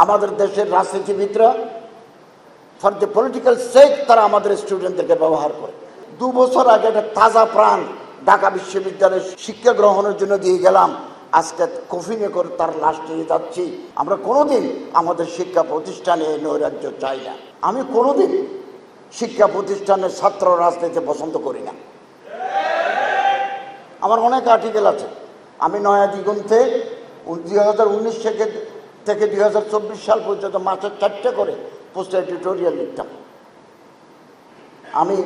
আমাদের দেশের রাজনীতিবিদরা ফর দ্য পলিটিক্যাল সেক তারা আমাদের স্টুডেন্টদেরকে ব্যবহার করে। 2 বছর আগে একটা তাজা প্রাণ ঢাকা বিশ্ববিদ্যালয়ে শিক্ষা গ্রহণের জন্য দিয়ে গেলাম, আজকে কফিনে করে তার লাশ নিয়ে যাচ্ছি। আমরা কোনোদিন আমাদের শিক্ষা প্রতিষ্ঠানে এই নৈরাজ্য চাই না। আমি কোনোদিন শিক্ষা প্রতিষ্ঠানের ছাত্র রাজনীতি পছন্দ করি না। আমার অনেক আর্টিকেল আছে। আমি নয়া দিগন্তে 2019 থেকে 2024 সাল পর্যন্ত মাত্র 4টে করে পোস্ট এডিটোরিয়াল লিখতাম। আমি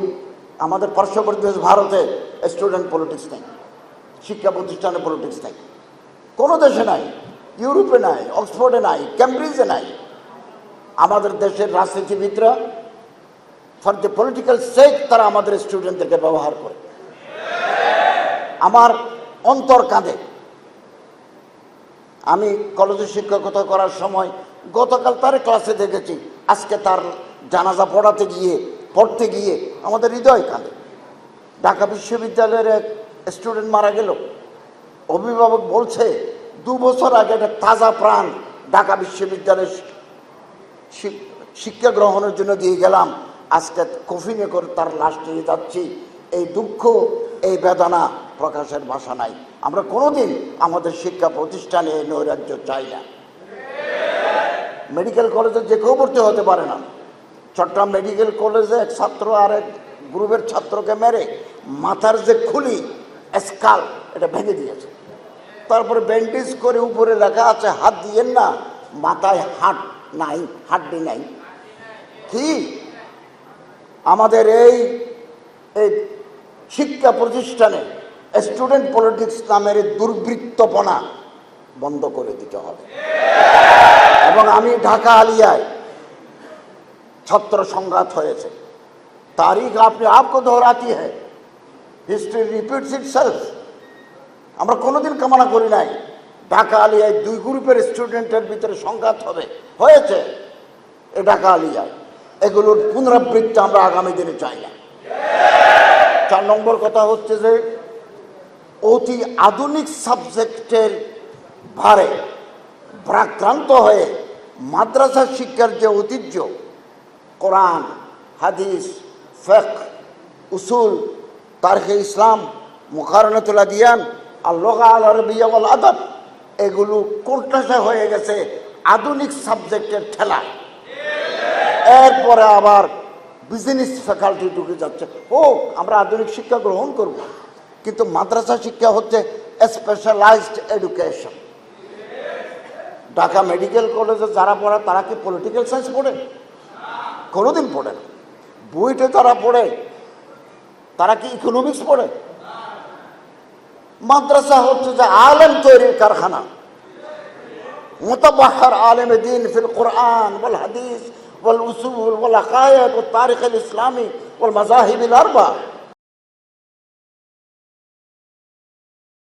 আমাদের পার্শ্ববর্তী দেশ ভারতে স্টুডেন্ট পলিটিক্স নেই, শিক্ষা প্রতিষ্ঠানে পলিটিক্স নেই, কোনো দেশে নাই, ইউরোপে নাই, অক্সফোর্ডে নাই, ক্যামব্রিজে নাই। আমাদের দেশের রাজনীতিবিদরা ফর দ্য পলিটিক্যাল সেক তারা আমাদের স্টুডেন্টদেরকে ব্যবহার করে। আমার অন্তর কাঁদে। আমি কলেজে শিক্ষকতা করার সময় গতকাল তার ক্লাসে দেখেছি, আজকে তার জানাজা পড়তে গিয়ে আমাদের হৃদয় কাঁদে। ঢাকা বিশ্ববিদ্যালয়ের এক স্টুডেন্ট মারা গেল। অভিভাবক বলছে 2 বছর আগে একটা তাজা প্রাণ ঢাকা বিশ্ববিদ্যালয়ে শিক্ষা গ্রহণের জন্য দিয়ে গেলাম, আজকে কফিনে করে তার লাশ নিয়ে যাচ্ছি। এই দুঃখ, এই বেদনা প্রকাশের ভাষা নাই। আমরা কোনোদিন আমাদের শিক্ষা প্রতিষ্ঠানে এই নৈরাজ্য চাই না। মেডিকেল কলেজে যে কেউ ভর্তি হতে পারে না। চট্টগ্রাম মেডিকেল কলেজে এক ছাত্র আর এক গ্রুপের ছাত্রকে মেরে মাথার যে খুলি স্কাল এটা ভেঙে দিয়েছে। তারপরে ব্যান্ডেজ করে উপরে লেখা আছে হাত দিয়েন না, মাথায় হাট নাই, হাড্ডি নাই। কি আমাদের এই শিক্ষা প্রতিষ্ঠানে স্টুডেন্ট পলিটিক্স নামের দুর্বৃত্তপনা বন্ধ করে দিতে হবে। এবং আমি ঢাকা আলিয়ায় ছাত্র সংঘাত হয়েছে, তারিখ আপকো দোহরাতি হ্যায়, হিস্ট্রি রিপিটস ইটসেলফ। আমরা কোনোদিন কামনা করি নাই ঢাকা আলিয়ায় 2 গ্রুপের স্টুডেন্টের ভিতরে সংঘাত হয়েছে এ ঢাকা আলিয়ায়। এগুলোর পুনরাবৃত্তি আমরা আগামী দিনে চাই না। 4 নম্বর কথা হচ্ছে যে অতি আধুনিক সাবজেক্টের ভারে ভারাক্রান্ত হয়ে মাদ্রাসা শিক্ষার যে ঐতিহ্য, কোরআন, হাদিস, ফিকহ, উসুল, তারিখে ইসলাম, মুকারনাতুল আদিয়ান, আল লুগা আল আরবিয়া ওয়াল আদব, এগুলো কোণঠাসা হয়ে গেছে আধুনিক সাবজেক্টের ঠেলায়। এরপরে আবার বিজনেস ফ্যাকাল্টি ঢুকে যাচ্ছে। আমরা আধুনিক শিক্ষা গ্রহণ করব, কিন্তু মাদ্রাসা শিক্ষা হচ্ছে স্পেশালাইজড এডুকেশন। ঢাকা মেডিকেল কলেজে যারা পড়ে তারা কি পলিটিক্যাল সায়েন্স পড়ে? কোনোদিন পড়ে না। বইটা যারা পড়ে তারা কি ইকোনমিক্স পড়ে? মাদ্রাসা হচ্ছে যে আলেম তৈরির কারখানা। মুতাবাহহার আলেম দ্বীন ফিল কুরআন ওয়াল হাদিস ওয়াল উসুল ওয়াল আকায়েদ ওয়াল তারিখ আল ইসলামি ওয়াল মাযাহিব আল আরবা।